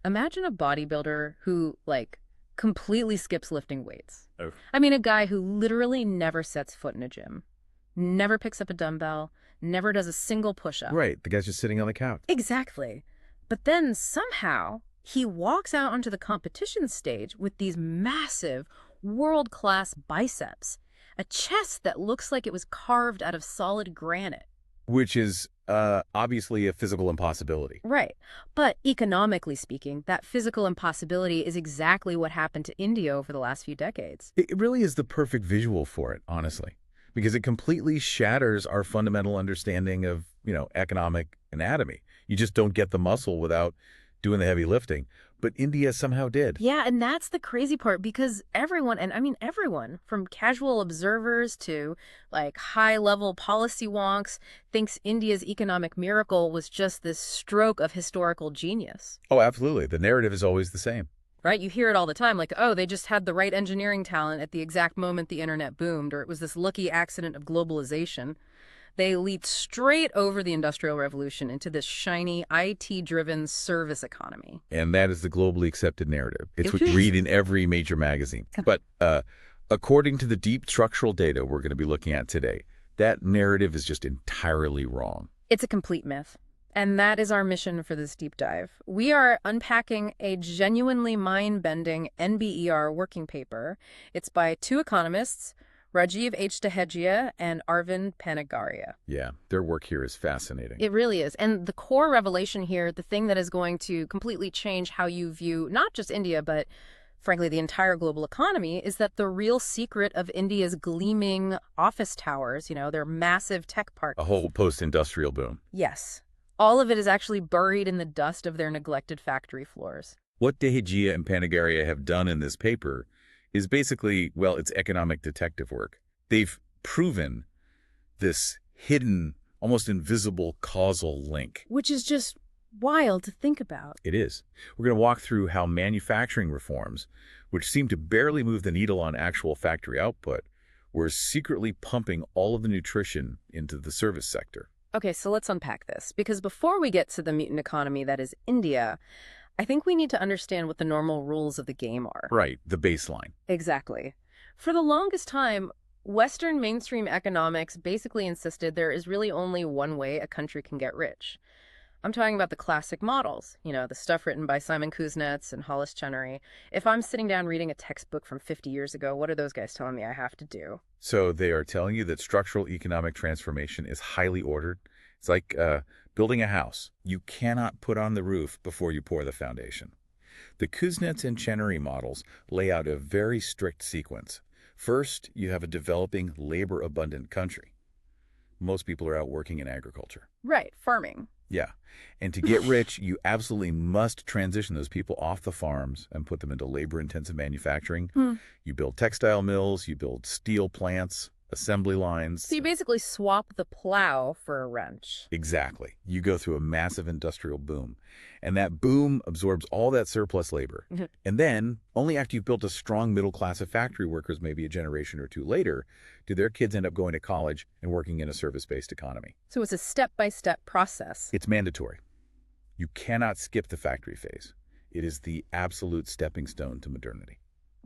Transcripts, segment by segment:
Imagine a bodybuilder who, like, completely skips lifting weights. Oh. I mean, a guy who literally never sets foot in a gym, never picks up a dumbbell, never does a single push-up. Right, the guy's just sitting on the couch. Exactly. But then somehow he walks out onto the competition stage with these massive, world-class biceps, a chest that looks like it was carved out of solid granite. Which is obviously a physical impossibility. Right. But economically speaking, that physical impossibility is exactly what happened to India over the last few decades. It really is the perfect visual for it, honestly, because it completely shatters our fundamental understanding of, economic anatomy. You just don't get the muscle without doing the heavy lifting. But India somehow did. Yeah, and that's the crazy part, because everyone, and I mean everyone, from casual observers to like high-level policy wonks, thinks India's economic miracle was just this stroke of historical genius. Oh, absolutely. The narrative is always the same. Right? You hear it all the time, like, oh, they just had the right engineering talent at the exact moment the internet boomed, or it was this lucky accident of globalization. They leaped straight over the Industrial Revolution into this shiny, IT-driven service economy. And that is the globally accepted narrative. It's what you read in every major magazine. But according to the deep structural data we're going to be looking at today, that narrative is just entirely wrong. It's a complete myth. And that is our mission for this deep dive. We are unpacking a genuinely mind-bending NBER working paper. It's by two economists, Rajeev H. Dehejia and Arvind Panagariya. Yeah, their work here is fascinating. It really is. And the core revelation here, the thing that is going to completely change how you view not just India, but frankly the entire global economy, is that the real secret of India's gleaming office towers, their massive tech parks. A whole post-industrial boom. Yes. All of it is actually buried in the dust of their neglected factory floors. What Dehejia and Panagariya have done in this paper is basically, well, it's economic detective work. They've proven this hidden, almost invisible causal link. Which is just wild to think about. It is. We're going to walk through how manufacturing reforms, which seem to barely move the needle on actual factory output, were secretly pumping all of the nutrition into the service sector. Okay, so let's unpack this, because before we get to the mutant economy that is India, I think we need to understand what the normal rules of the game are. Right, the baseline. Exactly. For the longest time, Western mainstream economics basically insisted there is really only one way a country can get rich. I'm talking about the classic models, the stuff written by Simon Kuznets and Hollis Chenery. If I'm sitting down reading a textbook from 50 years ago, what are those guys telling me I have to do? So they are telling you that structural economic transformation is highly ordered. It's like building a house. You cannot put on the roof before you pour the foundation. The Kuznets and Chenery models lay out a very strict sequence. First, you have a developing, labor-abundant country. Most people are out working in agriculture. Right, farming. Yeah. And to get rich, you absolutely must transition those people off the farms and put them into labor-intensive manufacturing. You build textile mills, you build steel plants, assembly lines. So you basically swap the plow for a wrench. Exactly. You go through a massive industrial boom, and that boom absorbs all that surplus labor. And then, only after you've built a strong middle class of factory workers, maybe a generation or two later, do their kids end up going to college and working in a service-based economy. So it's a step-by-step process. It's mandatory. You cannot skip the factory phase. It is the absolute stepping stone to modernity.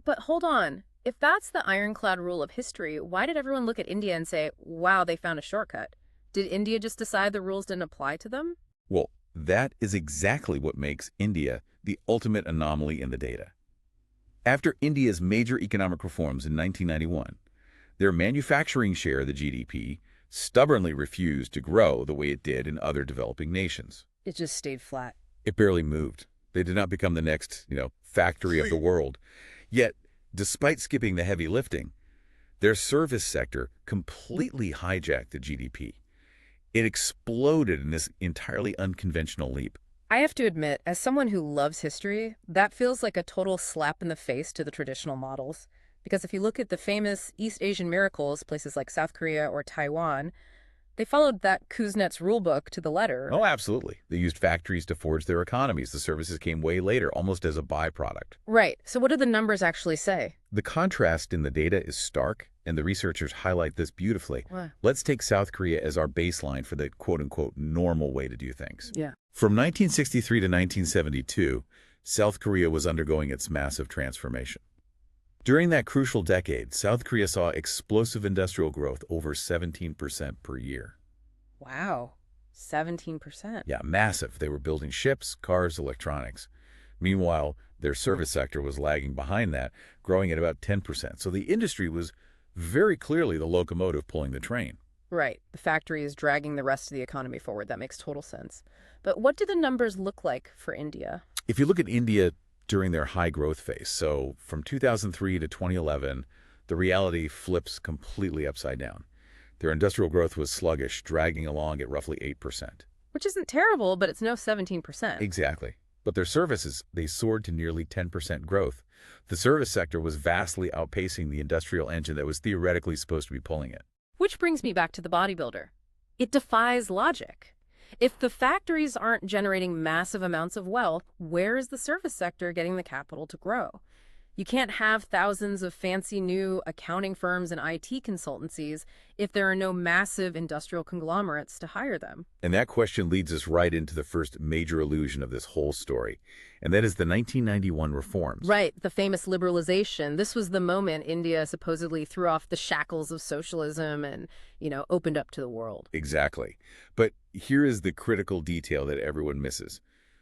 But hold on. If that's the ironclad rule of history, why did everyone look at India and say, wow, they found a shortcut? Did India just decide the rules didn't apply to them? Well, that is exactly what makes India the ultimate anomaly in the data. After India's major economic reforms in 1991, their manufacturing share of the GDP stubbornly refused to grow the way it did in other developing nations. It just stayed flat. It barely moved. They did not become the next, factory of the world. Yet, despite skipping the heavy lifting, their service sector completely hijacked the GDP. It exploded in this entirely unconventional leap. I have to admit, as someone who loves history, that feels like a total slap in the face to the traditional models. Because if you look at the famous East Asian miracles, places like South Korea or Taiwan, they followed that Kuznets rulebook to the letter. Oh, absolutely. They used factories to forge their economies. The services came way later, almost as a byproduct. Right. So what do the numbers actually say? The contrast in the data is stark, and the researchers highlight this beautifully. What? Let's take South Korea as our baseline for the quote-unquote normal way to do things. Yeah. From 1963 to 1972, South Korea was undergoing its massive transformation. During that crucial decade, South Korea saw explosive industrial growth over 17% per year. Wow, 17%. Yeah, massive. They were building ships, cars, electronics. Meanwhile, their service sector was lagging behind that, growing at about 10%. So the industry was very clearly the locomotive pulling the train. Right. The factory is dragging the rest of the economy forward. That makes total sense. But what do the numbers look like for India? If you look at India during their high growth phase, so from 2003 to 2011, the reality flips completely upside down. Their industrial growth was sluggish, dragging along at roughly 8%. Which isn't terrible, but it's no 17%. Exactly. But their services, they soared to nearly 10% growth. The service sector was vastly outpacing the industrial engine that was theoretically supposed to be pulling it. Which brings me back to the bodybuilder. It defies logic. If the factories aren't generating massive amounts of wealth, where is the service sector getting the capital to grow? You can't have thousands of fancy new accounting firms and IT consultancies if there are no massive industrial conglomerates to hire them. And that question leads us right into the first major illusion of this whole story, and that is the 1991 reforms. Right, the famous liberalization. This was the moment India supposedly threw off the shackles of socialism and, opened up to the world. Exactly. But here is the critical detail that everyone misses.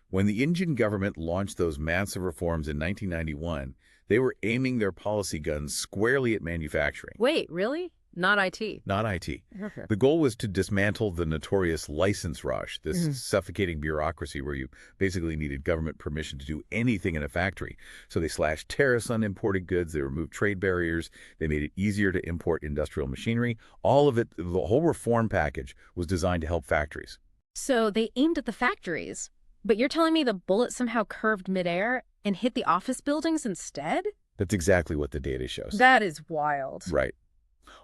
When the Indian government launched those massive reforms in 1991, they were aiming their policy guns squarely at manufacturing. Wait, really? Not IT? Not IT. Okay. The goal was to dismantle the notorious license rush, this suffocating bureaucracy where you basically needed government permission to do anything in a factory. So they slashed tariffs on imported goods, they removed trade barriers, they made it easier to import industrial machinery. All of it, the whole reform package was designed to help factories. So they aimed at the factories, but you're telling me the bullet somehow curved midair and hit the office buildings instead? That's exactly what the data shows. That is wild. Right.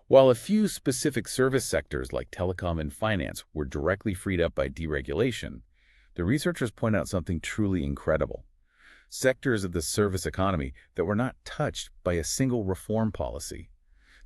While a few specific service sectors like telecom and finance were directly freed up by deregulation, the researchers point out something truly incredible. Sectors of the service economy that were not touched by a single reform policy.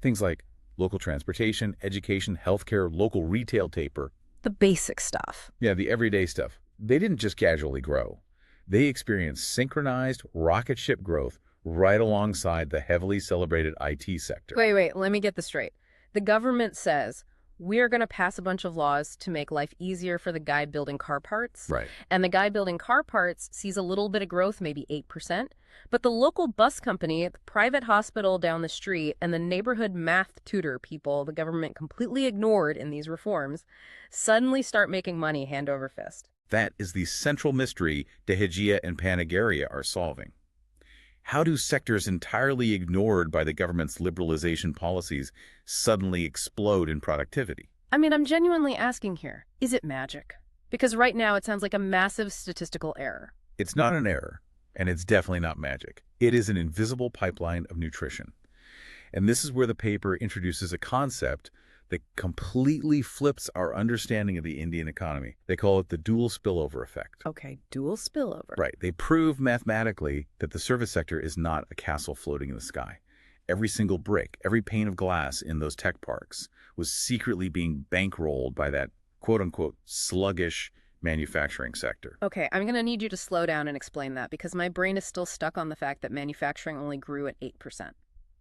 Things like local transportation, education, healthcare, local retail taper. The basic stuff. Yeah, the everyday stuff. They didn't just casually grow. They experienced synchronized rocket ship growth right alongside the heavily celebrated IT sector. Wait, let me get this straight. The government says, we're going to pass a bunch of laws to make life easier for the guy building car parts. Right. And the guy building car parts sees a little bit of growth, maybe 8%. But the local bus company, the private hospital down the street, and the neighborhood math tutor people the government completely ignored in these reforms suddenly start making money hand over fist. That is the central mystery Dehejia and Panagariya are solving. How do sectors entirely ignored by the government's liberalization policies suddenly explode in productivity? I mean, I'm genuinely asking here, is it magic? Because right now it sounds like a massive statistical error. It's not an error, and it's definitely not magic. It is an invisible pipeline of nutrition. And this is where the paper introduces a concept that completely flips our understanding of the Indian economy. They call it the dual spillover effect. Okay, dual spillover. Right. They prove mathematically that the service sector is not a castle floating in the sky. Every single brick, every pane of glass in those tech parks was secretly being bankrolled by that quote-unquote sluggish manufacturing sector. Okay, I'm going to need you to slow down and explain that because my brain is still stuck on the fact that manufacturing only grew at 8%.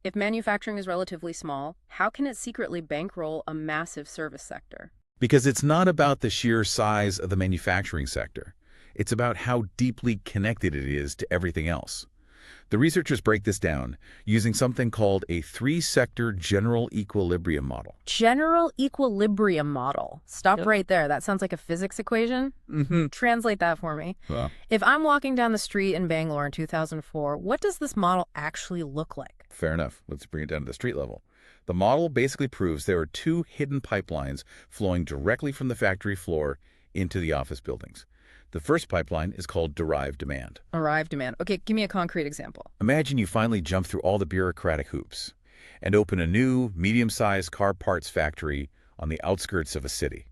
If manufacturing is relatively small, how can it secretly bankroll a massive service sector? Because it's not about the sheer size of the manufacturing sector. It's about how deeply connected it is to everything else. The researchers break this down using something called a three-sector general equilibrium model. General equilibrium model. Stop right there. That sounds like a physics equation. Translate that for me. Well, If I'm walking down the street in Bangalore in 2004, what does this model actually look like? fair enough. Let's bring it down to the street level. The model basically proves there are two hidden pipelines flowing directly from the factory floor into the office buildings. The first pipeline is called derived demand. Arrived demand. Okay, give me a concrete example. Imagine you finally jump through all the bureaucratic hoops and open a new, medium-sized car parts factory on the outskirts of a city.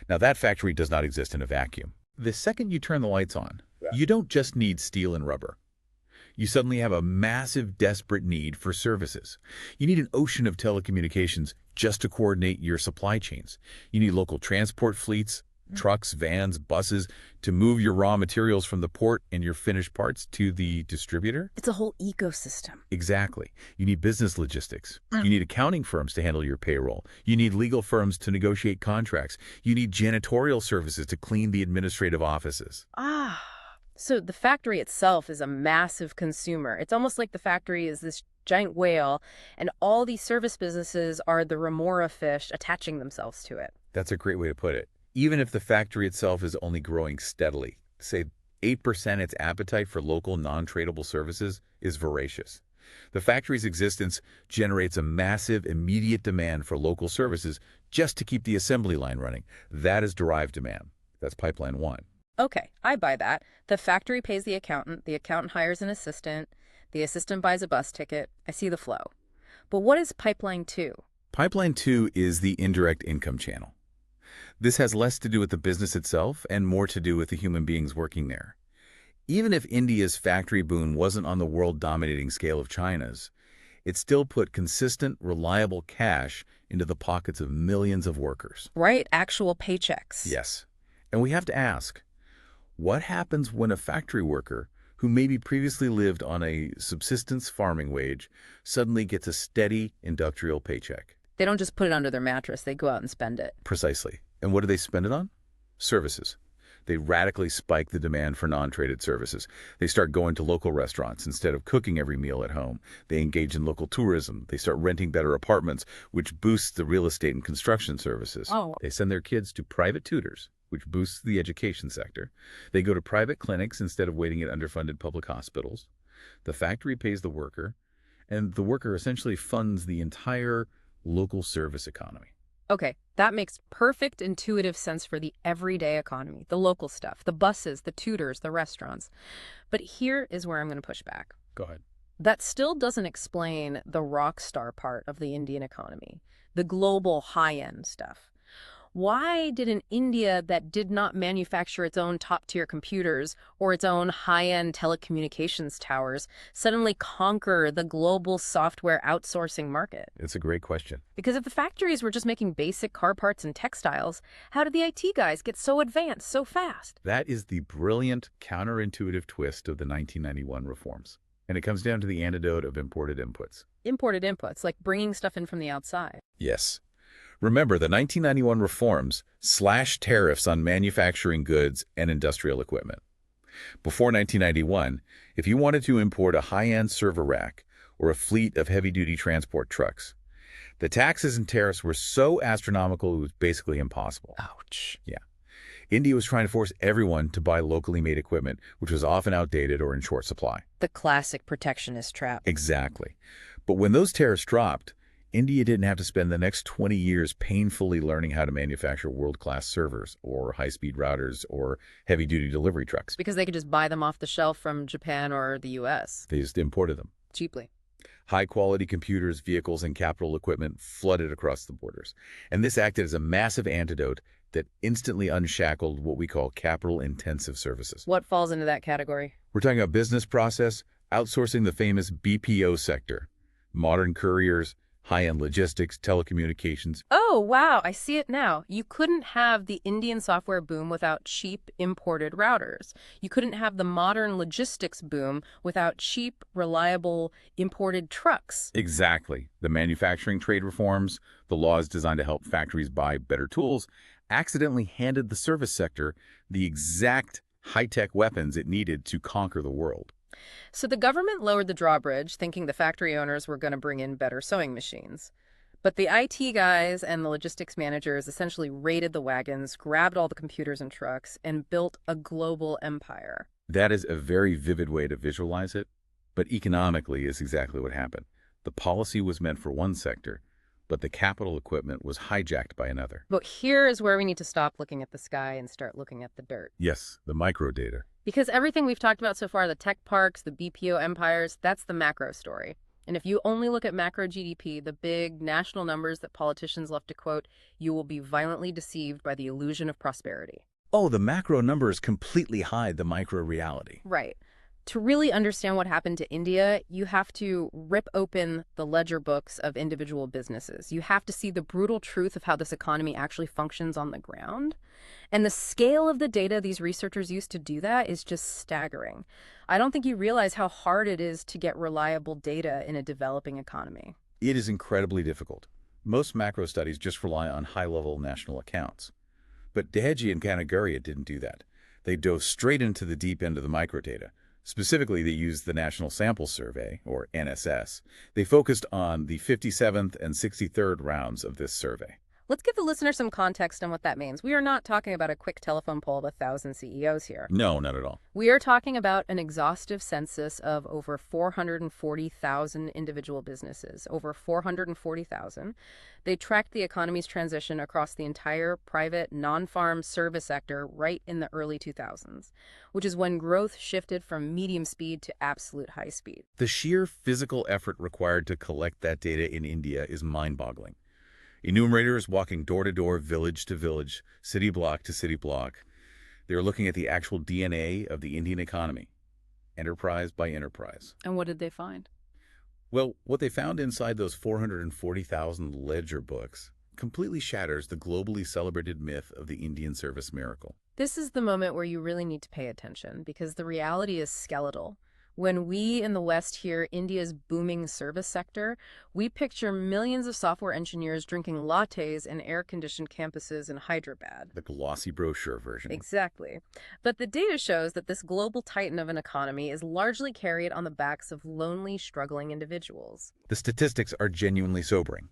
Now, that factory does not exist in a vacuum. The second you turn the lights on, you don't just need steel and rubber. You suddenly have a massive, desperate need for services. You need an ocean of telecommunications just to coordinate your supply chains. You need local transport fleets, trucks, vans, buses, to move your raw materials from the port and your finished parts to the distributor? It's a whole ecosystem. Exactly. You need business logistics. You need accounting firms to handle your payroll. You need legal firms to negotiate contracts. You need janitorial services to clean the administrative offices. Ah, so the factory itself is a massive consumer. It's almost like the factory is this giant whale, and all these service businesses are the remora fish attaching themselves to it. That's a great way to put it. Even if the factory itself is only growing steadily, say 8%, its appetite for local non-tradable services is voracious. The factory's existence generates a massive, immediate demand for local services just to keep the assembly line running. That is derived demand. That's pipeline one. Okay, I buy that. The factory pays the accountant hires an assistant, the assistant buys a bus ticket. I see the flow. But what is pipeline two? Pipeline two is the indirect income channel. This has less to do with the business itself and more to do with the human beings working there. Even if India's factory boom wasn't on the world-dominating scale of China's, it still put consistent, reliable cash into the pockets of millions of workers. Right, actual paychecks. Yes. And we have to ask, what happens when a factory worker who maybe previously lived on a subsistence farming wage suddenly gets a steady industrial paycheck? They don't just put it under their mattress, they go out and spend it. Precisely. And what do they spend it on? Services. They radically spike the demand for non-traded services. They start going to local restaurants instead of cooking every meal at home. They engage in local tourism. They start renting better apartments, which boosts the real estate and construction services. Oh. They send their kids to private tutors, which boosts the education sector. They go to private clinics instead of waiting at underfunded public hospitals. The factory pays the worker, and the worker essentially funds the entire local service economy. Okay, that makes perfect intuitive sense for the everyday economy, the local stuff, the buses, the tutors, the restaurants. But here is where I'm going to push back. Go ahead. That still doesn't explain the rock star part of the Indian economy, the global high-end stuff. Why did an India that did not manufacture its own top-tier computers or its own high-end telecommunications towers suddenly conquer the global software outsourcing market? It's a great question. Because if the factories were just making basic car parts and textiles, how did the IT guys get so advanced so fast? That is the brilliant counterintuitive twist of the 1991 reforms. And it comes down to the antidote of imported inputs. Imported inputs, like bringing stuff in from the outside. Yes. Remember, the 1991 reforms slashed tariffs on manufacturing goods and industrial equipment. Before 1991, if you wanted to import a high-end server rack or a fleet of heavy-duty transport trucks, the taxes and tariffs were so astronomical it was basically impossible. Ouch. Yeah. India was trying to force everyone to buy locally made equipment, which was often outdated or in short supply. The classic protectionist trap. Exactly. But when those tariffs dropped, India didn't have to spend the next 20 years painfully learning how to manufacture world-class servers or high-speed routers or heavy-duty delivery trucks. Because they could just buy them off the shelf from Japan or the US. They just imported them. Cheaply. High-quality computers, vehicles, and capital equipment flooded across the borders. And this acted as a massive antidote that instantly unshackled what we call capital-intensive services. What falls into that category? We're talking about business process, outsourcing the famous BPO sector, modern couriers, high-end logistics, telecommunications. Oh, wow, I see it now. You couldn't have the Indian software boom without cheap imported routers. You couldn't have the modern logistics boom without cheap, reliable imported trucks. Exactly. The manufacturing trade reforms, the laws designed to help factories buy better tools, accidentally handed the service sector the exact high-tech weapons it needed to conquer the world. So the government lowered the drawbridge, thinking the factory owners were going to bring in better sewing machines. But the IT guys and the logistics managers essentially raided the wagons, grabbed all the computers and trucks, and built a global empire. That is a very vivid way to visualize it, but economically is exactly what happened. The policy was meant for one sector, but the capital equipment was hijacked by another. But here is where we need to stop looking at the sky and start looking at the dirt. Yes, the microdata. Because everything we've talked about so far, the tech parks, the BPO empires, that's the macro story. And if you only look at macro GDP, the big national numbers that politicians love to quote, you will be violently deceived by the illusion of prosperity. Oh, the macro numbers completely hide the micro reality. Right. To really understand what happened to India, you have to rip open the ledger books of individual businesses. You have to see the brutal truth of how this economy actually functions on the ground. And the scale of the data these researchers use to do that is just staggering. I don't think you realize how hard it is to get reliable data in a developing economy. It is incredibly difficult. Most macro studies just rely on high-level national accounts. But Dehejia and Panagariya didn't do that. They dove straight into the deep end of the microdata. Specifically, they used the National Sample Survey, or NSS. They focused on the 57th and 63rd rounds of this survey. Let's give the listener some context on what that means. We are not talking about a quick telephone poll of 1,000 CEOs here. No, not at all. We are talking about an exhaustive census of over 440,000 individual businesses, over 440,000. They tracked the economy's transition across the entire private, non-farm service sector right in the early 2000s, which is when growth shifted from medium speed to absolute high speed. The sheer physical effort required to collect that data in India is mind-boggling. Enumerators walking door to door, village to village, city block to city block. They were looking at the actual DNA of the Indian economy, enterprise by enterprise. And what did they find? Well, what they found inside those 440,000 ledger books completely shatters the globally celebrated myth of the Indian service miracle. This is the moment where you really need to pay attention because the reality is skeletal. When we in the West hear India's booming service sector, we picture millions of software engineers drinking lattes in air-conditioned campuses in Hyderabad. The glossy brochure version. Exactly. But the data shows that this global titan of an economy is largely carried on the backs of lonely, struggling individuals. The statistics are genuinely sobering.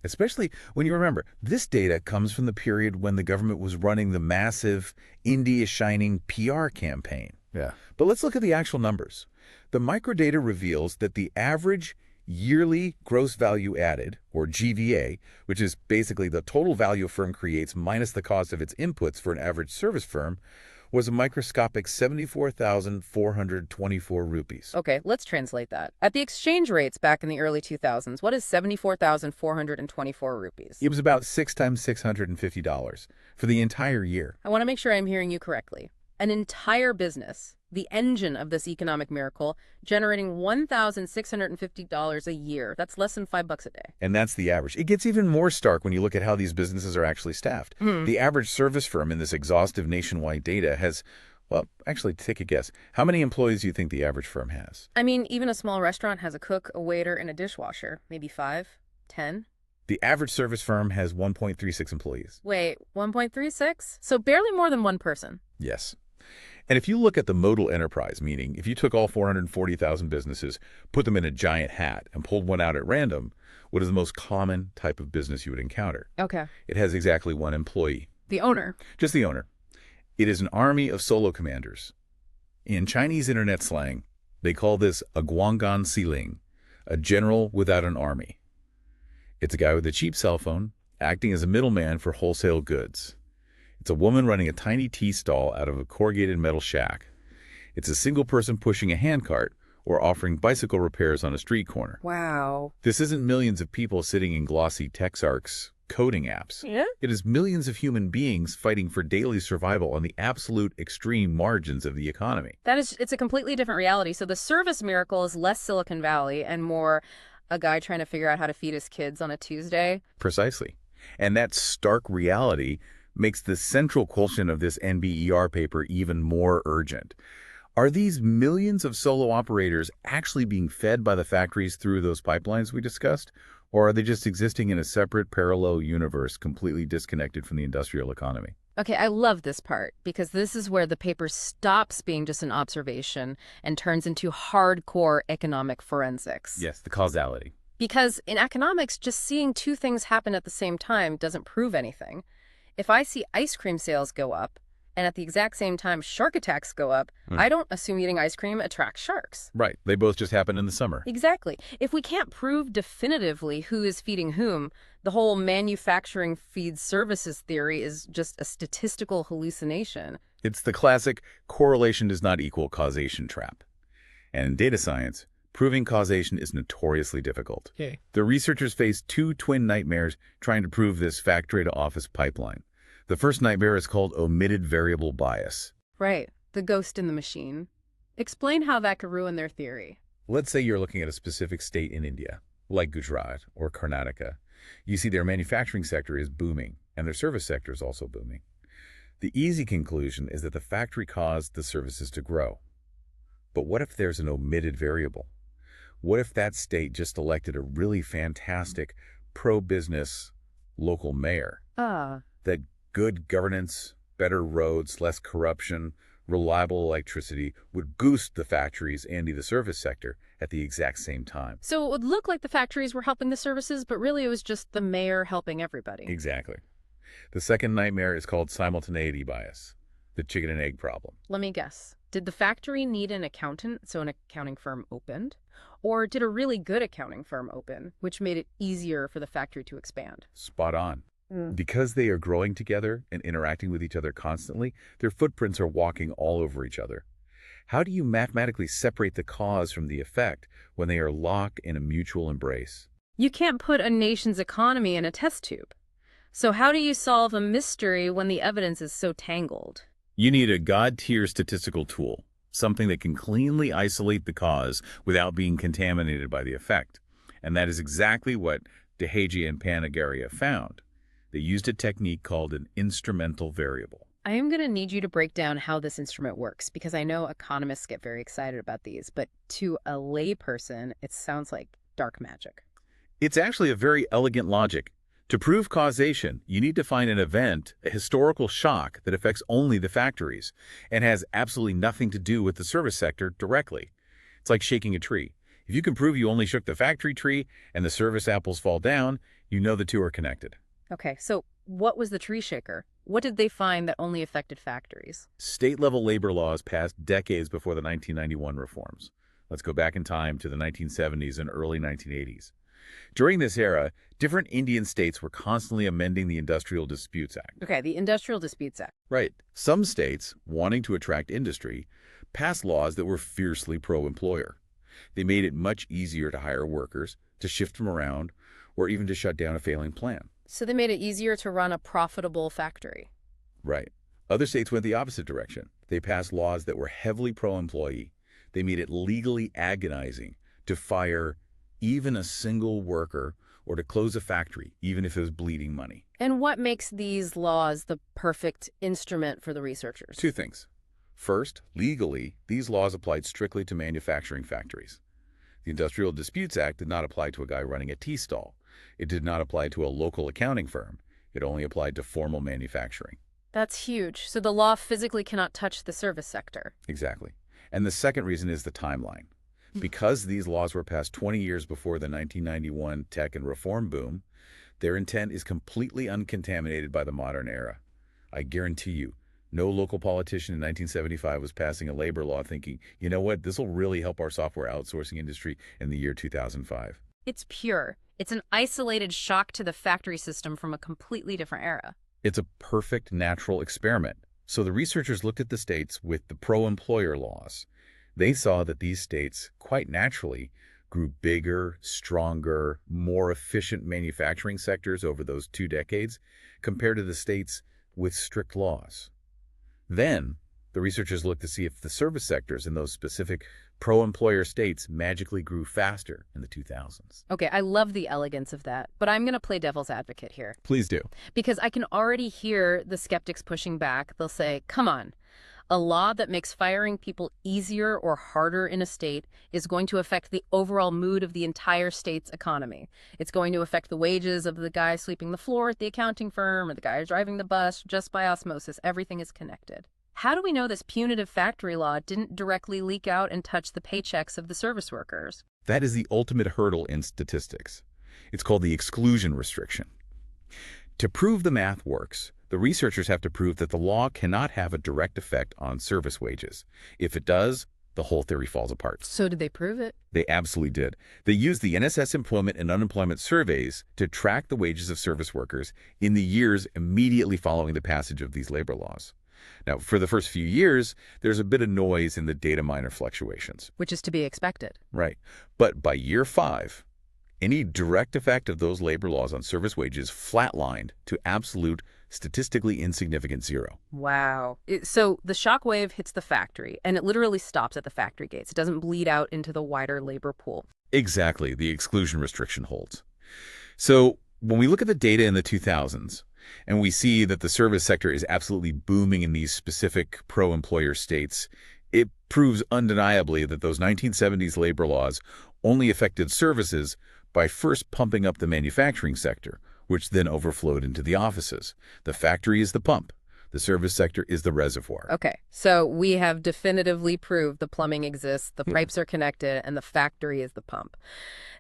Especially when you remember, this data comes from the period when the government was running the massive India Shining PR campaign. Yeah. But let's look at the actual numbers. The microdata reveals that the average yearly gross value added, or GVA, which is basically the total value a firm creates minus the cost of its inputs for an average service firm, was a microscopic 74,424 rupees. Okay, let's translate that. At the exchange rates back in the early 2000s, what is 74,424 rupees? It was about 6 times $650 for the entire year. I want to make sure I'm hearing you correctly. An entire business, the engine of this economic miracle, generating $1,650 a year. That's less than $5 a day. And that's the average. It gets even more stark when you look at how these businesses are actually staffed. The average service firm in this exhaustive nationwide data has, well, actually, take a guess. How many employees do you think the average firm has? I mean, even a small restaurant has a cook, a waiter, and a dishwasher. Maybe 5, 10. The average service firm has 1.36 employees. Wait, 1.36? So barely more than one person. Yes. And if you look at the modal enterprise, meaning if you took all 440,000 businesses, put them in a giant hat, and pulled one out at random, what is the most common type of business you would encounter? Okay. It has exactly one employee. The owner. Just the owner. It is an army of solo commanders. In Chinese internet slang, they call this a guanggan siling, a general without an army. It's a guy with a cheap cell phone, acting as a middleman for wholesale goods. It's a woman running a tiny tea stall out of a corrugated metal shack. It's a single person pushing a handcart or offering bicycle repairs on a street corner. Wow. This isn't millions of people sitting in glossy Texarks coding apps. Yeah? It is millions of human beings fighting for daily survival on the absolute extreme margins of the economy. It's a completely different reality. So the service miracle is less Silicon Valley and more a guy trying to figure out how to feed his kids on a Tuesday. Precisely. And that stark reality makes the central question of this NBER paper even more urgent. Are these millions of solo operators actually being fed by the factories through those pipelines we discussed? Or are they just existing in a separate parallel universe completely disconnected from the industrial economy? Okay, I love this part because this is where the paper stops being just an observation and turns into hardcore economic forensics. Yes, the causality. Because in economics, just seeing two things happen at the same time doesn't prove anything. If I see ice cream sales go up, and at the exact same time shark attacks go up, I don't assume eating ice cream attracts sharks. Right. They both just happen in the summer. Exactly. If we can't prove definitively who is feeding whom, the whole manufacturing feeds services theory is just a statistical hallucination. It's the classic correlation does not equal causation trap. And in data science, proving causation is notoriously difficult. Okay. The researchers faced two twin nightmares trying to prove this factory-to-office pipeline. The first nightmare is called omitted variable bias. Right. The ghost in the machine. Explain how that could ruin their theory. Let's say you're looking at a specific state in India, like Gujarat or Karnataka. You see their manufacturing sector is booming, and their service sector is also booming. The easy conclusion is that the factory caused the services to grow. But what if there's an omitted variable? What if that state just elected a really fantastic, pro-business local mayor? Ah, That good governance, better roads, less corruption, reliable electricity would boost the factories and the service sector at the exact same time. so it would look like the factories were helping the services, but really it was just the mayor helping everybody. Exactly. The second nightmare is called simultaneity bias, the chicken and egg problem. Let me guess. Did the factory need an accountant, so an accounting firm opened? Or did a really good accounting firm open, which made it easier for the factory to expand? Spot on. Mm. Because they are growing together and interacting with each other constantly, their footprints are walking all over each other. How do you mathematically separate the cause from the effect when they are locked in a mutual embrace? You can't put a nation's economy in a test tube. So how do you solve a mystery when the evidence is so tangled? You need a God-tier statistical tool, something that can cleanly isolate the cause without being contaminated by the effect. And that is exactly what Dehejia and Panagariya found. They used a technique called an instrumental variable. I am going to need you to break down how this instrument works, because I know economists get very excited about these, but to a layperson, it sounds like dark magic. It's actually a very elegant logic. To prove causation, you need to find an event, a historical shock that affects only the factories and has absolutely nothing to do with the service sector directly. It's like shaking a tree. If you can prove you only shook the factory tree and the service apples fall down, you know the two are connected. Okay, so what was the tree shaker? What did they find that only affected factories? State-level labor laws passed decades before the 1991 reforms. Let's go back in time to the 1970s and early 1980s. During this era, different Indian states were constantly amending the Industrial Disputes Act. Okay, the Industrial Disputes Act. Right. Some states, wanting to attract industry, passed laws that were fiercely pro-employer. They made it much easier to hire workers, to shift them around, or even to shut down a failing plant. So they made it easier to run a profitable factory. Right. Other states went the opposite direction. They passed laws that were heavily pro-employee. They made it legally agonizing to fire even a single worker or to close a factory, even if it was bleeding money. And what makes these laws the perfect instrument for the researchers? Two things. First, legally, these laws applied strictly to manufacturing factories. The Industrial Disputes Act did not apply to a guy running a tea stall. It did not apply to a local accounting firm. It only applied to formal manufacturing. That's huge. So the law physically cannot touch the service sector. Exactly. And the second reason is the timeline. Because these laws were passed 20 years before the 1991 tech and reform boom, their intent is completely uncontaminated by the modern era. I guarantee you, no local politician in 1975 was passing a labor law thinking, you know what, this will really help our software outsourcing industry in the year 2005. It's pure. It's an isolated shock to the factory system from a completely different era. It's a perfect natural experiment. So the researchers looked at the states with the pro-employer laws. They saw that these states, quite naturally, grew bigger, stronger, more efficient manufacturing sectors over those 2 decades compared to the states with strict laws. Then, the researchers looked to see if the service sectors in those specific pro-employer states magically grew faster in the 2000s. Okay, I love the elegance of that, but I'm going to play devil's advocate here. Please do. Because I can already hear the skeptics pushing back. They'll say, come on, a law that makes firing people easier or harder in a state is going to affect the overall mood of the entire state's economy. It's going to affect the wages of the guy sweeping the floor at the accounting firm or the guy driving the bus just by osmosis. Everything is connected. How do we know this punitive factory law didn't directly leak out and touch the paychecks of the service workers? That is the ultimate hurdle in statistics. It's called the exclusion restriction. To prove the math works, the researchers have to prove that the law cannot have a direct effect on service wages. If it does, the whole theory falls apart. So did they prove it? They absolutely did. They used the NSS employment and unemployment surveys to track the wages of service workers in the years immediately following the passage of these labor laws. Now, for the first few years, there's a bit of noise in the data miner fluctuations. Which is to be expected. Right. But by year 5, any direct effect of those labor laws on service wages flatlined to absolute, statistically insignificant zero. Wow. So the shock wave hits the factory, and it literally stops at the factory gates. It doesn't bleed out into the wider labor pool. Exactly. The exclusion restriction holds. So when we look at the data in the 2000s, And we see that the service sector is absolutely booming in these specific pro-employer states. It proves undeniably that those 1970s labor laws only affected services by first pumping up the manufacturing sector, which then overflowed into the offices. The factory is the pump. The service sector is the reservoir. Okay, so we have definitively proved the plumbing exists, the pipes are connected, and the factory is the pump.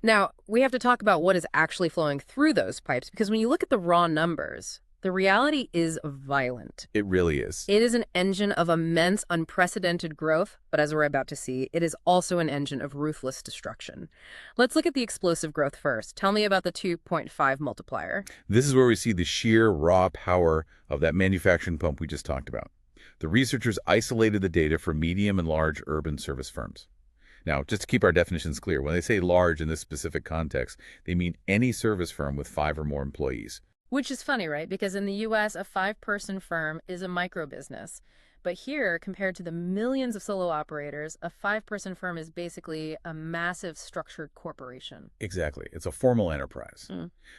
Now, we have to talk about what is actually flowing through those pipes, because when you look at the raw numbers, the reality is violent. It really is. It is an engine of immense, unprecedented growth, but as we're about to see, it is also an engine of ruthless destruction. Let's look at the explosive growth first. Tell me about the 2.5 multiplier. This is where we see the sheer raw power of that manufacturing pump we just talked about. The researchers isolated the data for medium and large urban service firms. Now, just to keep our definitions clear, when they say large in this specific context, they mean any service firm with 5 or more employees. Which is funny, right? Because in the U.S., a 5-person firm is a micro business. But here, compared to the millions of solo operators, a 5-person firm is basically a massive structured corporation. Exactly. It's a formal enterprise.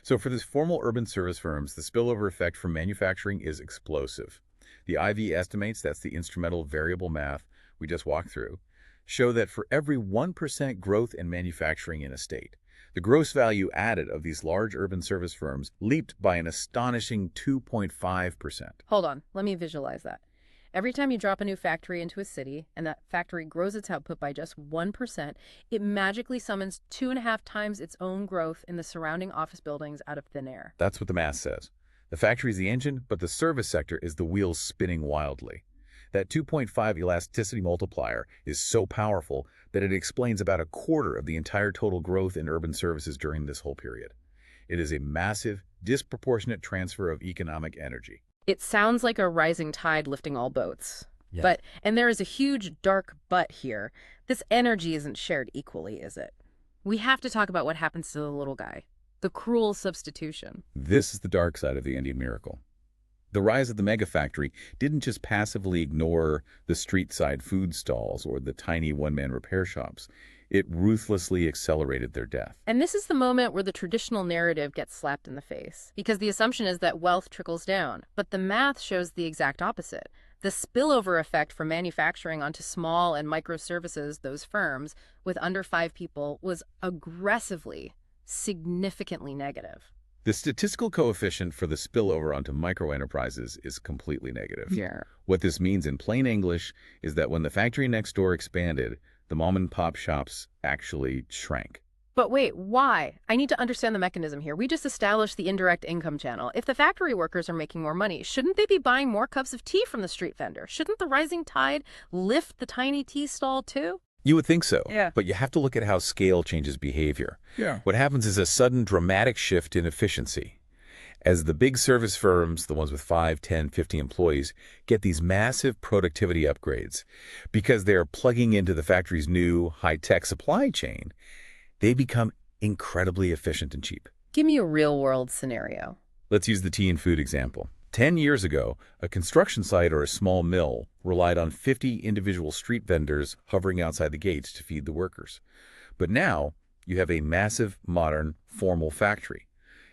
So for these formal urban service firms, the spillover effect from manufacturing is explosive. The IV estimates, that's the instrumental variable math we just walked through, show that for every 1% growth in manufacturing in a state, the gross value added of these large urban service firms leaped by an astonishing 2.5%. Hold on, let me visualize that. Every time you drop a new factory into a city and that factory grows its output by just 1%, it magically summons 2.5 times its own growth in the surrounding office buildings out of thin air. That's what the math says. The factory is the engine, but the service sector is the wheels spinning wildly. That 2.5 elasticity multiplier is so powerful that it explains about a quarter of the entire total growth in urban services during this whole period. It is a massive, disproportionate transfer of economic energy. It sounds like a rising tide lifting all boats. Yeah. And there is a huge dark but here. This energy isn't shared equally, is it? We have to talk about what happens to the little guy. The cruel substitution. This is the dark side of the Indian miracle. The rise of the mega factory didn't just passively ignore the street-side food stalls or the tiny one-man repair shops. It ruthlessly accelerated their death. And this is the moment where the traditional narrative gets slapped in the face, because the assumption is that wealth trickles down. But the math shows the exact opposite. The spillover effect from manufacturing onto small and micro services, those firms with under 5 people, was aggressively, significantly negative. The statistical coefficient for the spillover onto microenterprises is completely negative. Yeah. What this means in plain English is that when the factory next door expanded, the mom-and-pop shops actually shrank. But wait, why? I need to understand the mechanism here. We just established the indirect income channel. If the factory workers are making more money, shouldn't they be buying more cups of tea from the street vendor? Shouldn't the rising tide lift the tiny tea stall too? You would think so, Yeah. but you have to look at how scale changes behavior. Yeah. What happens is a sudden dramatic shift in efficiency. As the big service firms, the ones with 5, 10, 50 employees, get these massive productivity upgrades because they're plugging into the factory's new high-tech supply chain, they become incredibly efficient and cheap. Give me a real-world scenario. Let's use the tea and food example. 10 years ago, a construction site or a small mill relied on 50 individual street vendors hovering outside the gates to feed the workers. But now, you have a massive, modern, formal factory.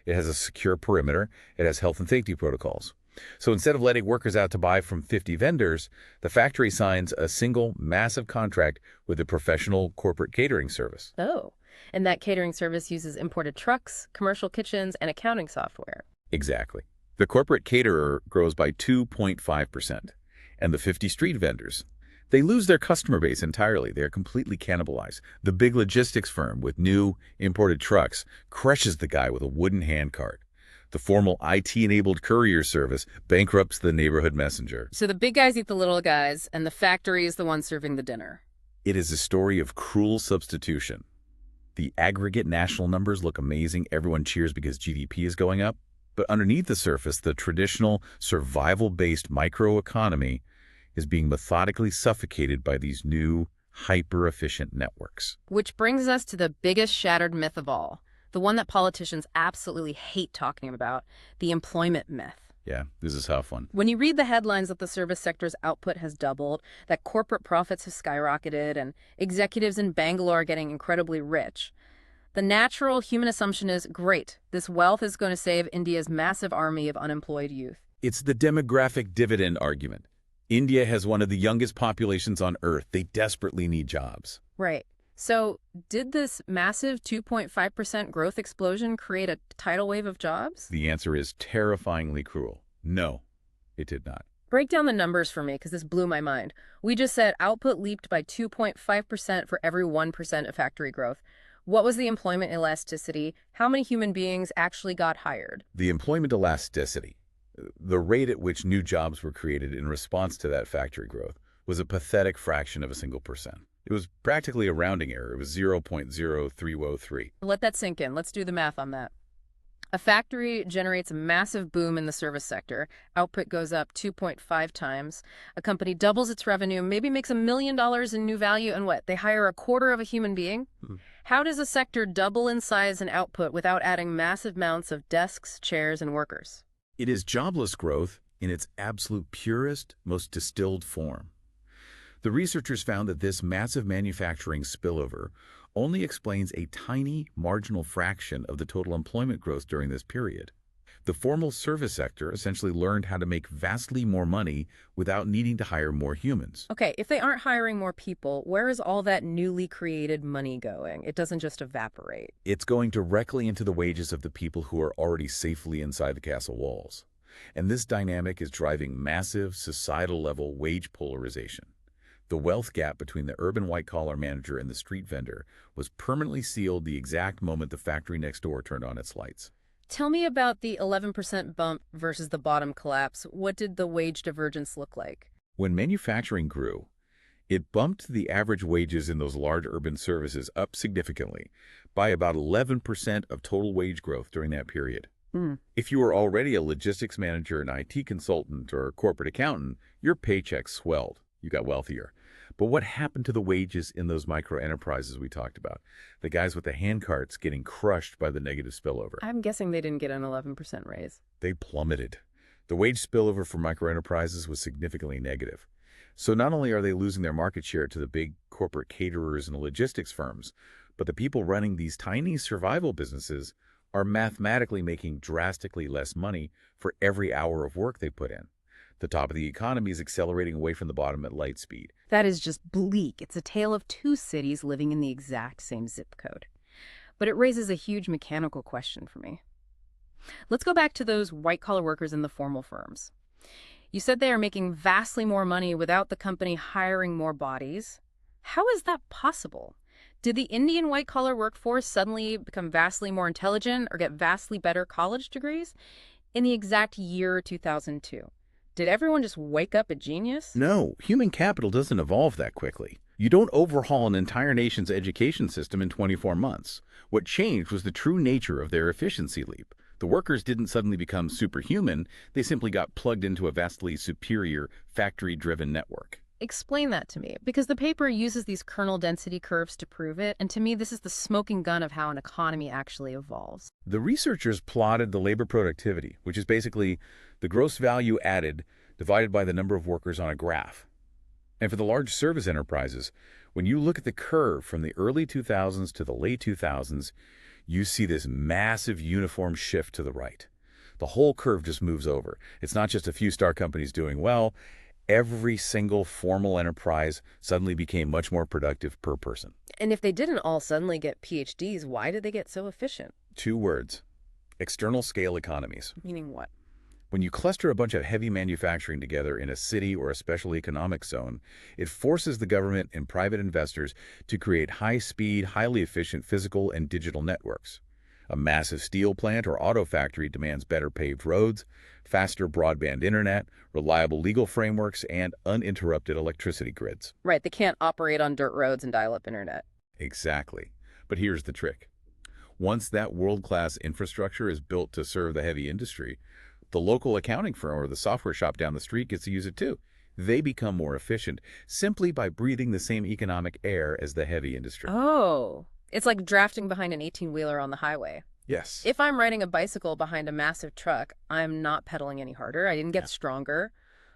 It has a secure perimeter. It has health and safety protocols. So instead of letting workers out to buy from 50 vendors, the factory signs a single, massive contract with a professional corporate catering service. Oh, and that catering service uses imported trucks, commercial kitchens, and accounting software. Exactly. The corporate caterer grows by 2.5%, and the 50 street vendors, they lose their customer base entirely. They are completely cannibalized. The big logistics firm with new imported trucks crushes the guy with a wooden handcart. The formal IT-enabled courier service bankrupts the neighborhood messenger. So the big guys eat the little guys, and the factory is the one serving the dinner. It is a story of cruel substitution. The aggregate national numbers look amazing. Everyone cheers because GDP is going up. But underneath the surface, the traditional survival-based microeconomy is being methodically suffocated by these new, hyper-efficient networks. Which brings us to the biggest shattered myth of all, the one that politicians absolutely hate talking about, the employment myth. Yeah, this is a tough one. When you read the headlines that the service sector's output has doubled, that corporate profits have skyrocketed, and executives in Bangalore are getting incredibly rich, The natural human assumption is, great, this wealth is going to save India's massive army of unemployed youth. It's the demographic dividend argument. India has one of the youngest populations on Earth. They desperately need jobs. Right. So did this massive 2.5% growth explosion create a tidal wave of jobs? The answer is terrifyingly cruel. No, it did not. Break down the numbers for me, because this blew my mind. We just said output leaped by 2.5% for every 1% of factory growth. What was the employment elasticity? How many human beings actually got hired? The employment elasticity, the rate at which new jobs were created in response to that factory growth, was a pathetic fraction of a single percent. It was practically a rounding error. It was 0.0303. Let that sink in. Let's do the math on that. A factory generates a massive boom in the service sector. Output goes up 2.5 times. A company doubles its revenue, maybe makes $1 million in new value, and what? They hire a quarter of a human being? How does a sector double in size and output without adding massive amounts of desks, chairs, and workers? It is jobless growth in its absolute purest, most distilled form. The researchers found that this massive manufacturing spillover only explains a tiny, marginal fraction of the total employment growth during this period. The formal service sector essentially learned how to make vastly more money without needing to hire more humans. Okay, if they aren't hiring more people, where is all that newly created money going? It doesn't just evaporate. It's going directly into the wages of the people who are already safely inside the castle walls. And this dynamic is driving massive, societal-level wage polarization. The wealth gap between the urban white-collar manager and the street vendor was permanently sealed the exact moment the factory next door turned on its lights. Tell me about the 11% bump versus the bottom collapse. What did the wage divergence look like? When manufacturing grew, it bumped the average wages in those large urban services up significantly by about 11% of total wage growth during that period. If you were already a logistics manager, an IT consultant, or a corporate accountant, your paycheck swelled. You got wealthier. But what happened to the wages in those micro enterprises we talked about? The guys with the handcarts getting crushed by the negative spillover. I'm guessing they didn't get an 11% raise. They plummeted. The wage spillover for micro enterprises was significantly negative. So not only are they losing their market share to the big corporate caterers and logistics firms, but the people running these tiny survival businesses are mathematically making drastically less money for every hour of work they put in. The top of the economy is accelerating away from the bottom at light speed. That is just bleak. It's a tale of two cities living in the exact same zip code. But it raises a huge mechanical question for me. Let's go back to those white-collar workers in the formal firms. You said they are making vastly more money without the company hiring more bodies. How is that possible? Did the Indian white-collar workforce suddenly become vastly more intelligent or get vastly better college degrees in the exact year 2002? Did everyone just wake up a genius? No, human capital doesn't evolve that quickly. You don't overhaul an entire nation's education system in 24 months. What changed was the true nature of their efficiency leap. The workers didn't suddenly become superhuman. They simply got plugged into a vastly superior, factory-driven network. Explain that to me, because the paper uses these kernel density curves to prove it, and to me this is the smoking gun of how an economy actually evolves. The researchers plotted the labor productivity, which is basically the gross value added divided by the number of workers on a graph. And for the large service enterprises, when you look at the curve from the early 2000s to the late 2000s, you see this massive uniform shift to the right. The whole curve just moves over. It's not just a few star companies doing well. Every single formal enterprise suddenly became much more productive per person. And if they didn't all suddenly get PhDs, why did they get so efficient? 2 words: external scale economies. Meaning what? When you cluster a bunch of heavy manufacturing together in a city or a special economic zone, it forces the government and private investors to create high-speed, highly efficient physical and digital networks. A massive steel plant or auto factory demands better paved roads, faster broadband internet, reliable legal frameworks, and uninterrupted electricity grids. Right, they can't operate on dirt roads and dial-up internet. Exactly. But here's the trick. Once that world-class infrastructure is built to serve the heavy industry, the local accounting firm or the software shop down the street gets to use it too. They become more efficient simply by breathing the same economic air as the heavy industry. Oh, it's like drafting behind an 18-wheeler on the highway. Yes. If I'm riding a bicycle behind a massive truck, I'm not pedaling any harder. I didn't get stronger.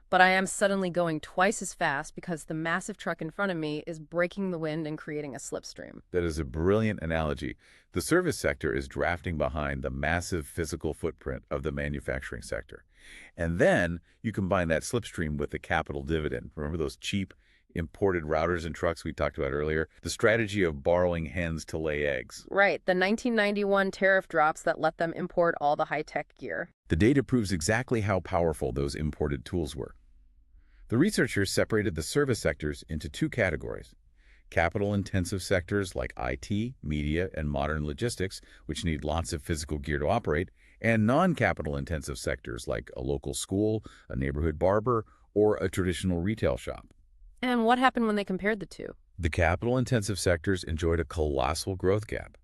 but I am suddenly going twice as fast because the massive truck in front of me is breaking the wind and creating a slipstream. That is a brilliant analogy. The service sector is drafting behind the massive physical footprint of the manufacturing sector. And then you combine that slipstream with the capital dividend. Remember those cheap imported routers and trucks we talked about earlier? The strategy of borrowing hens to lay eggs. Right, the 1991 tariff drops that let them import all the high-tech gear. The data proves exactly how powerful those imported tools were. The researchers separated the service sectors into two categories: capital-intensive sectors like IT, media, and modern logistics, which need lots of physical gear to operate, and non-capital-intensive sectors like a local school, a neighborhood barber, or a traditional retail shop. And what happened when they compared the two? The capital-intensive sectors enjoyed a colossal growth gap.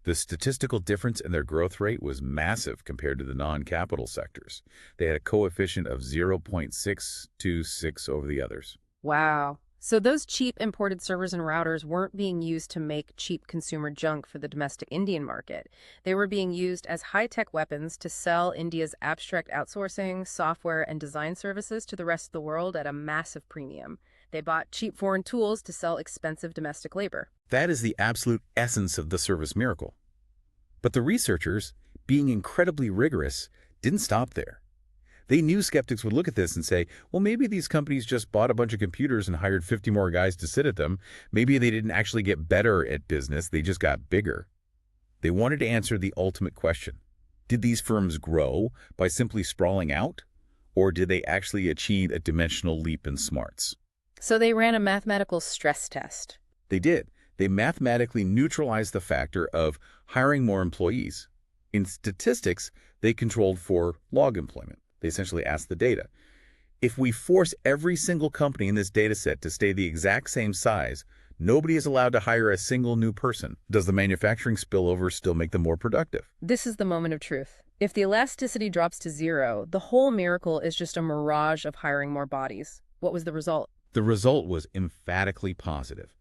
The statistical difference in their growth rate was massive compared to the non-capital sectors. They had a coefficient of 0.626 over the others. Wow. So those cheap imported servers and routers weren't being used to make cheap consumer junk for the domestic Indian market. They were being used as high-tech weapons to sell India's abstract outsourcing, software, and design services to the rest of the world at a massive premium. They bought cheap foreign tools to sell expensive domestic labor. That is the absolute essence of the service miracle. But the researchers, being incredibly rigorous, didn't stop there. They knew skeptics would look at this and say, well, maybe these companies just bought a bunch of computers and hired 50 more guys to sit at them. Maybe they didn't actually get better at business, they just got bigger. They wanted to answer the ultimate question. Did these firms grow by simply sprawling out? Or did they actually achieve a dimensional leap in smarts? So they ran a mathematical stress test. They did. They mathematically neutralized the factor of hiring more employees. In statistics, they controlled for log employment. They essentially asked the data, if we force every single company in this data set to stay the exact same size, nobody is allowed to hire a single new person. Does the manufacturing spillover still make them more productive? This is the moment of truth. If the elasticity drops to zero, the whole miracle is just a mirage of hiring more bodies. What was the result? The result was emphatically positive.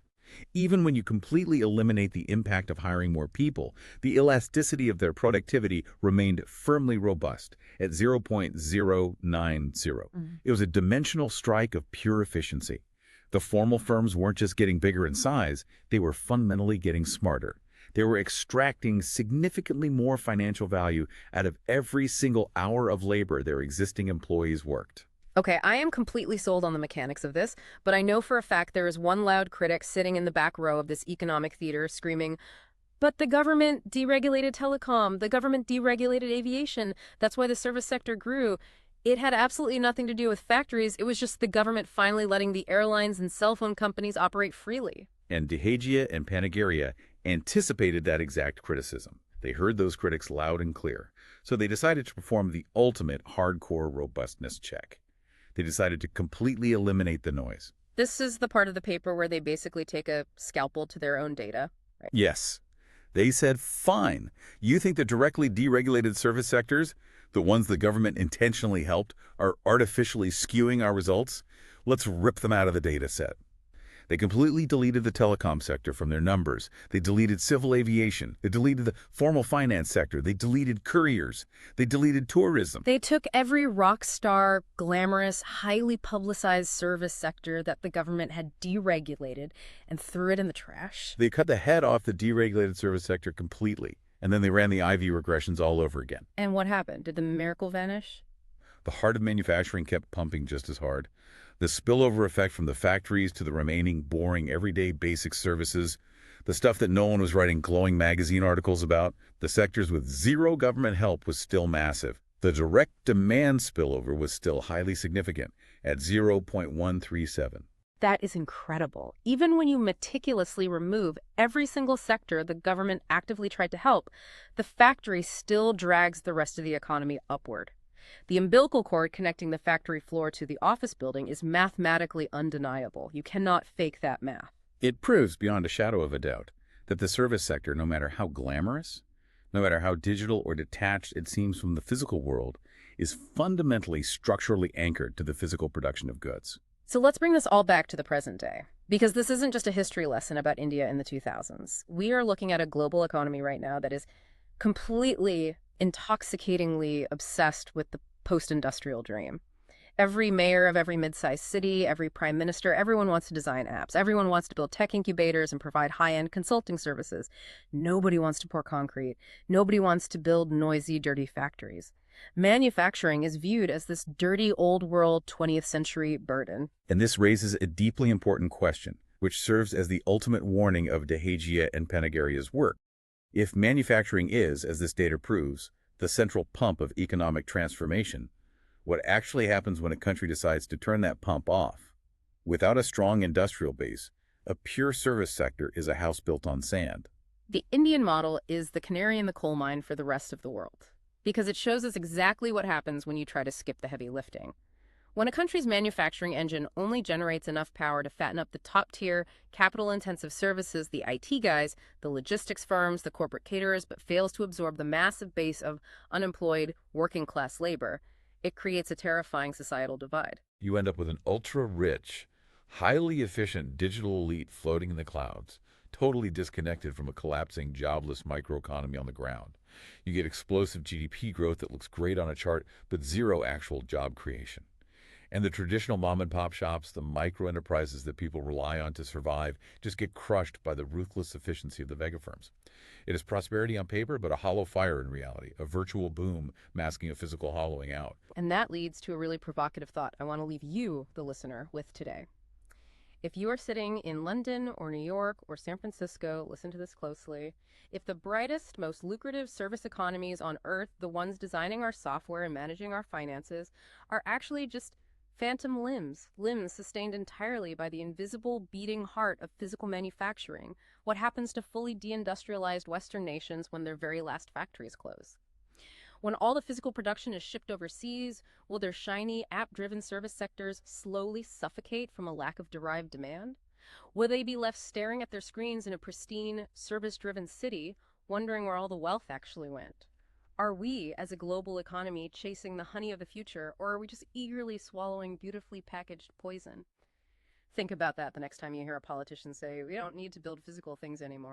Even when you completely eliminate the impact of hiring more people, the elasticity of their productivity remained firmly robust at 0.090. It was a dimensional strike of pure efficiency. The formal firms weren't just getting bigger in size, they were fundamentally getting smarter. They were extracting significantly more financial value out of every single hour of labor their existing employees worked. Okay, I am completely sold on the mechanics of this, but I know for a fact there is one loud critic sitting in the back row of this economic theater screaming, but the government deregulated telecom, the government deregulated aviation, that's why the service sector grew. It had absolutely nothing to do with factories, it was just the government finally letting the airlines and cell phone companies operate freely. And Dehejia and Panagariya anticipated that exact criticism. They heard those critics loud and clear, so they decided to perform the ultimate hardcore robustness check. They decided to completely eliminate the noise. This is the part of the paper where they basically take a scalpel to their own data, right? Yes. They said, fine, you think the directly deregulated service sectors, the ones the government intentionally helped, are artificially skewing our results? Let's rip them out of the data set. They completely deleted the telecom sector from their numbers. They deleted civil aviation. They deleted the formal finance sector. They deleted couriers. They deleted tourism. They took every rock star, glamorous, highly publicized service sector that the government had deregulated and threw it in the trash. They cut the head off the deregulated service sector completely, and then they ran the IV regressions all over again. And what happened? Did the miracle vanish? The heart of manufacturing kept pumping just as hard. The spillover effect from the factories to the remaining boring, everyday basic services, the stuff that no one was writing glowing magazine articles about, the sectors with zero government help was still massive. The direct demand spillover was still highly significant at 0.137. That is incredible. Even when you meticulously remove every single sector the government actively tried to help, the factory still drags the rest of the economy upward. The umbilical cord connecting the factory floor to the office building is mathematically undeniable. You cannot fake that math. It proves beyond a shadow of a doubt that the service sector, no matter how glamorous, no matter how digital or detached it seems from the physical world, is fundamentally structurally anchored to the physical production of goods. So let's bring this all back to the present day, because this isn't just a history lesson about India in the 2000s. We are looking at a global economy right now that is completely intoxicatingly obsessed with the post-industrial dream. Every mayor of every mid-sized city, every prime minister, everyone wants to design apps. Everyone wants to build tech incubators and provide high-end consulting services. Nobody wants to pour concrete. Nobody wants to build noisy, dirty factories. Manufacturing is viewed as this dirty, old-world 20th century burden. And this raises a deeply important question, which serves as the ultimate warning of Dehejia and Panagariya's work. If manufacturing is, as this data proves, the central pump of economic transformation, what actually happens when a country decides to turn that pump off? Without a strong industrial base, a pure service sector is a house built on sand. The Indian model is the canary in the coal mine for the rest of the world, because it shows us exactly what happens when you try to skip the heavy lifting. When a country's manufacturing engine only generates enough power to fatten up the top-tier, capital-intensive services, the IT guys, the logistics firms, the corporate caterers, but fails to absorb the massive base of unemployed, working-class labor, it creates a terrifying societal divide. You end up with an ultra-rich, highly efficient digital elite floating in the clouds, totally disconnected from a collapsing, jobless microeconomy on the ground. You get explosive GDP growth that looks great on a chart, but zero actual job creation. And the traditional mom-and-pop shops, the micro-enterprises that people rely on to survive, just get crushed by the ruthless efficiency of the megafirms. It is prosperity on paper, but a hollow fire in reality, a virtual boom masking a physical hollowing out. And that leads to a really provocative thought I want to leave you, the listener, with today. If you are sitting in London or New York or San Francisco, listen to this closely. If the brightest, most lucrative service economies on Earth, the ones designing our software and managing our finances, are actually just phantom limbs sustained entirely by the invisible beating heart of physical manufacturing, what happens to fully deindustrialized Western nations when their very last factories close? When all the physical production is shipped overseas, will their shiny, app-driven service sectors slowly suffocate from a lack of derived demand? Will they be left staring at their screens in a pristine, service-driven city, wondering where all the wealth actually went? Are we, as a global economy, chasing the honey of the future, or are we just eagerly swallowing beautifully packaged poison? Think about that the next time you hear a politician say, we don't need to build physical things anymore.